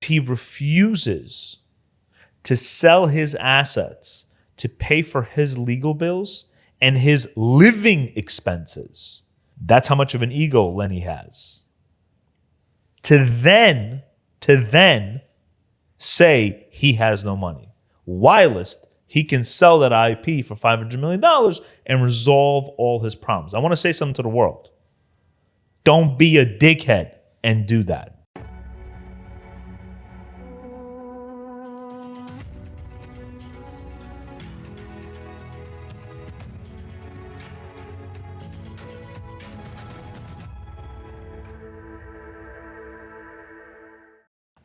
he refuses to sell his assets to pay for his legal bills and his living expenses. That's how much of an ego Lenny has. To then say he has no money. Whilst he can sell that IP for $500 million and resolve all his problems. I want to say something to the world. Don't be a dickhead and do that.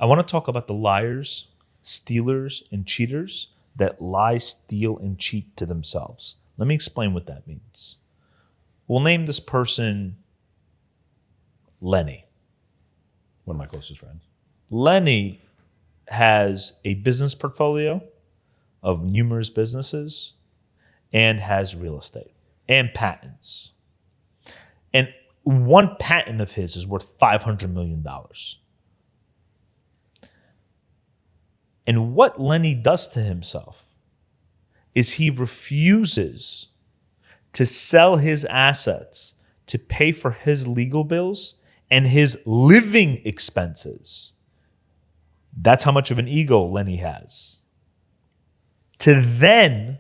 I want to talk about the liars, stealers, and cheaters that lie, steal, and cheat to themselves. Let me explain what that means. We'll name this person Lenny. One of my closest friends. Lenny has a business portfolio of numerous businesses and has real estate and patents. And one patent of his is worth $500 million. And what Lenny does to himself is he refuses to sell his assets to pay for his legal bills and his living expenses. That's how much of an ego Lenny has. To then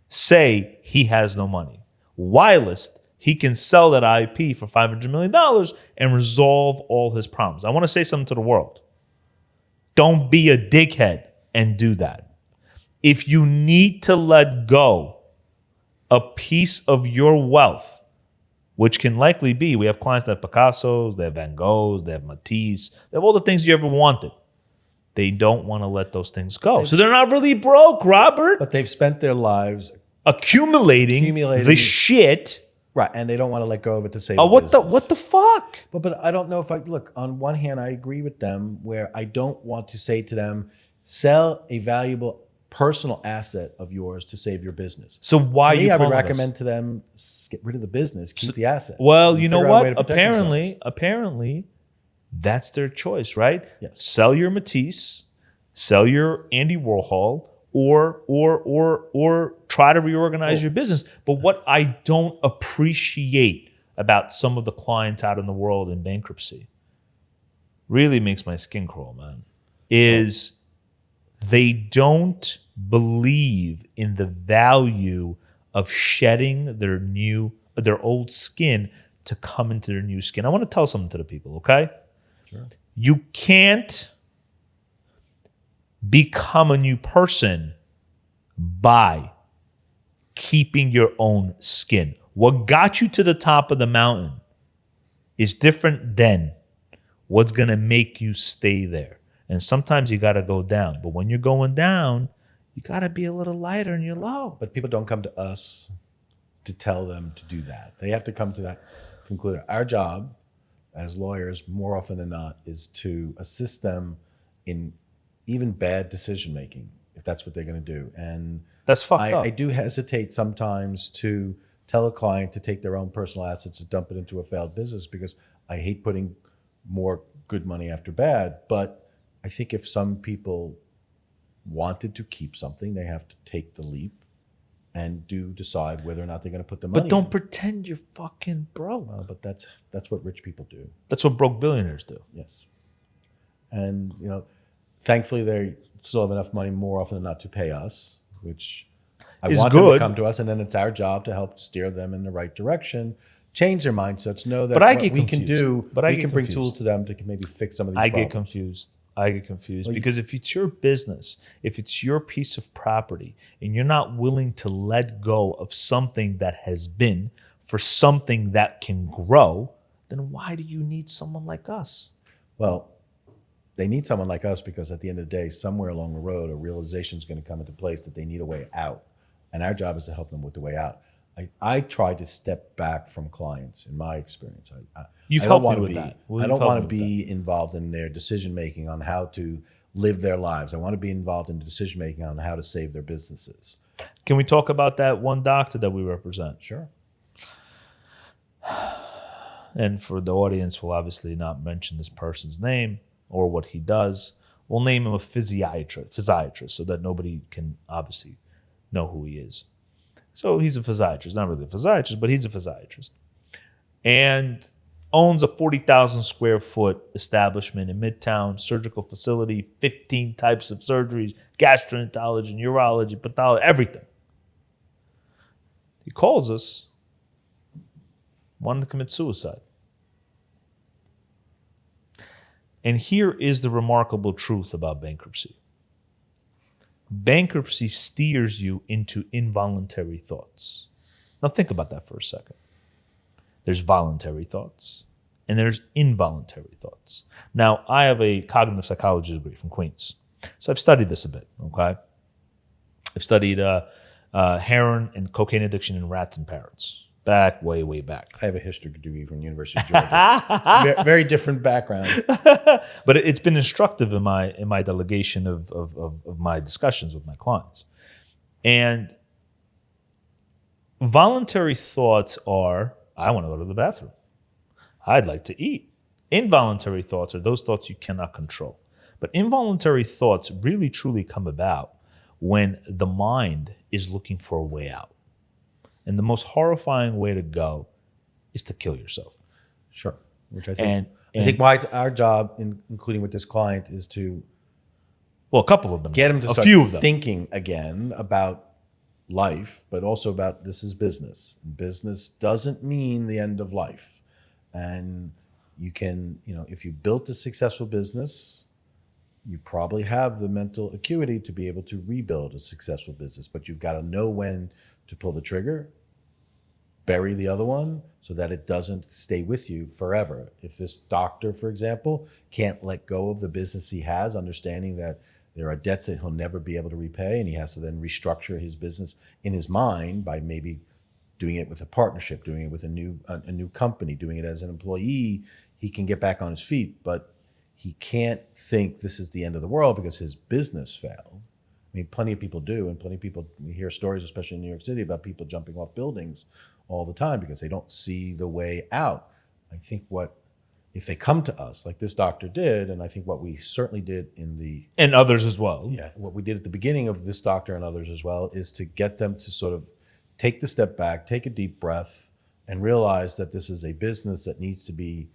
say he has no money. Whilst he can sell that IP for $500 million and resolve all his problems. I want to say something to the world. Don't be a dickhead and do that. If you need to let go a piece of your wealth, which can likely be, we have clients that have Picassos, they have Van Goghs, they have Matisse, they have all the things you ever wanted. They don't want to let those things go. So they're not really broke, Robert. But they've spent their lives accumulating the shit. Right, and they don't want to let go of it to save what business. the fuck? But I don't know if look, on one hand, I agree with them where I don't want to say to them, sell a valuable personal asset of yours to save your business. So why to me, you I would calling us? recommend to them, get rid of the business, keep the asset. Well, you know figure out a way what? to protect themselves. Apparently, that's their choice, right? Yes. Sell your Matisse, sell your Andy Warhol, or try to reorganize your business. But what I don't appreciate about some of the clients out in the world in bankruptcy really makes my skin crawl, man, is they don't believe in the value of shedding their old skin to come into their new skin. I want to tell something to the people, okay? Sure. You can't become a new person by keeping your own skin. What got you to the top of the mountain is different than what's going to make you stay there. And sometimes you got to go down. But when you're going down, you got to be a little lighter in your low. But people don't come to us to tell them to do that. They have to come to that conclusion. Our job as lawyers, more often than not, is to assist them in even bad decision making, if that's what they're going to do. And that's fucked up. I do hesitate sometimes to tell a client to take their own personal assets and dump it into a failed business because I hate putting more good money after bad. But I think if some people wanted to keep something, they have to take the leap and decide whether or not they're going to put the money But don't in. pretend you're fucking broke. Well, but that's what rich people do. That's what broke billionaires do. Yes. And, thankfully they still have enough money more often than not to pay us, which I Is want them good. to come to us, and then it's our job to help steer them in the right direction, change their mindsets, know that But I what get we can confused. do, But I we get can bring confused. tools to them to maybe fix some of these I problems. get confused because if it's your business, if it's your piece of property, and you're not willing to let go of something that has been for something that can grow, then why do you need someone like us? Well, they need someone like us because at the end of the day, somewhere along the road, a realization is going to come into place that they need a way out. And our job is to help them with the way out. I try to step back from clients in my experience. You've I don't helped me wanna with be, that. Well, I you've don't helped want me to with be involved in their decision making on how to live their lives. I want to be involved in the decision making on how to save their businesses. Can we talk about that one doctor that we represent? Sure. And for the audience, we'll obviously not mention this person's name. or what he does. We'll name him a physiatrist so that nobody can obviously know who he is. So he's a physiatrist, not really a physiatrist, but he's a physiatrist. And owns a 40,000 square foot establishment in Midtown, surgical facility, 15 types of surgeries, gastroenterology, urology, pathology, everything. He calls us, wanted to commit suicide. And here is the remarkable truth about bankruptcy. Bankruptcy steers you into involuntary thoughts. Now think about that for a second. There's voluntary thoughts and there's involuntary thoughts. Now, I have a cognitive psychology degree from Queens. So I've studied this a bit, okay? I've studied heroin and cocaine addiction in rats and parrots. Back, way, way back. I have a history degree from the University of Georgia. Very different background. But it's been instructive in my delegation of my discussions with my clients. And voluntary thoughts are, I want to go to the bathroom. I'd like to eat. Involuntary thoughts are those thoughts you cannot control. But involuntary thoughts really, truly come about when the mind is looking for a way out. And the most horrifying way to go is to kill yourself. Sure. Which I think our job, including with this client, is to a couple of them, get him to start few of them. thinking again about life, but also about this is business. Business doesn't mean the end of life. And you can, if you built a successful business, you probably have the mental acuity to be able to rebuild a successful business, but you've got to know when to pull the trigger, bury the other one so that it doesn't stay with you forever. If this doctor, for example, can't let go of the business he has, understanding that there are debts that he'll never be able to repay, and he has to then restructure his business in his mind by maybe doing it with a partnership, doing it with a new company, doing it as an employee, he can get back on his feet. But he can't think this is the end of the world because his business failed. I mean, plenty of people do, and plenty of people, we hear stories, especially in New York City, about people jumping off buildings all the time because they don't see the way out. I think if they come to us, like this doctor did, and I think what we certainly did and others as well. Yeah, what we did at the beginning of this doctor and others as well is to get them to sort of take the step back, take a deep breath, and realize that this is a business that needs to be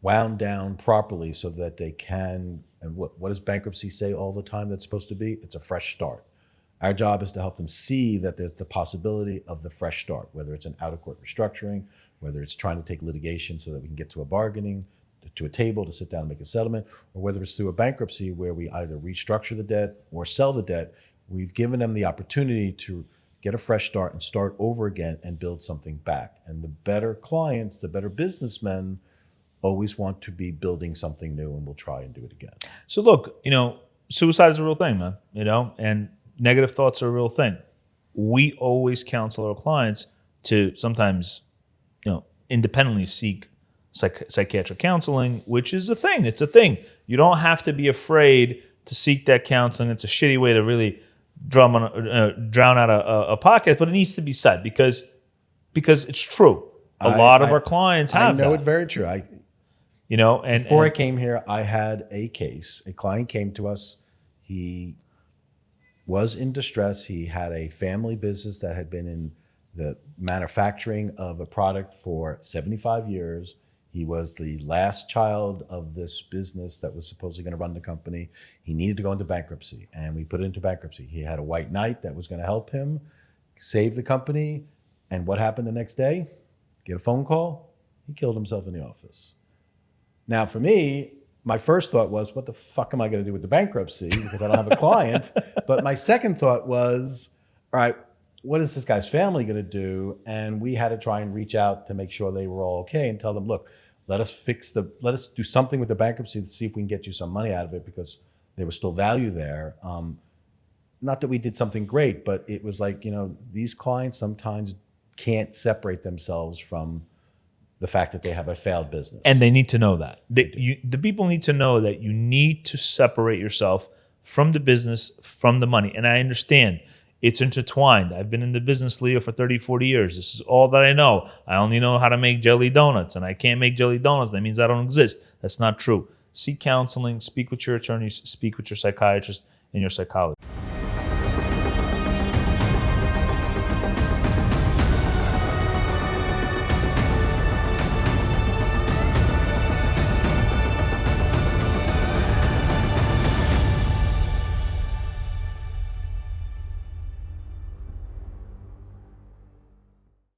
wound down properly so that they can, and what does bankruptcy say all the time that's supposed to be? It's a fresh start. Our job is to help them see that there's the possibility of the fresh start, whether it's an out-of-court restructuring, whether it's trying to take litigation so that we can get to a bargaining, to a table to sit down and make a settlement, or whether it's through a bankruptcy where we either restructure the debt or sell the debt. We've given them the opportunity to get a fresh start and start over again and build something back. And the better clients, the better businessmen always want to be building something new, and we'll try and do it again. So look, suicide is a real thing, man, and negative thoughts are a real thing. We always counsel our clients to sometimes, independently seek psychiatric counseling, which is a thing. It's a thing. You don't have to be afraid to seek that counseling. It's a shitty way to really drown out a podcast, but it needs to be said because it's true. A lot of our clients have that. I know it very true. Before I came here, I had a case. A client came to us. He was in distress. He had a family business that had been in the manufacturing of a product for 75 years. He was the last child of this business that was supposedly going to run the company. He needed to go into bankruptcy, and we put it into bankruptcy. He had a white knight that was going to help him save the company. And what happened the next day? Get a phone call. He killed himself in the office. Now, for me, my first thought was, what the fuck am I going to do with the bankruptcy? Because I don't have a client. But my second thought was, all right, what is this guy's family going to do? And we had to try and reach out to make sure they were all okay and tell them, look, let us do something with the bankruptcy to see if we can get you some money out of it, because there was still value there. Not that we did something great, but it was like, these clients sometimes can't separate themselves from the fact that they have a failed business. And they need to know that. The people need to know that you need to separate yourself from the business, from the money. And I understand it's intertwined. I've been in the business, Leo, for 30, 40 years. This is all that I know. I only know how to make jelly donuts, and I can't make jelly donuts. That means I don't exist. That's not true. seek counseling, speak with your attorneys, speak with your psychiatrist and your psychologist.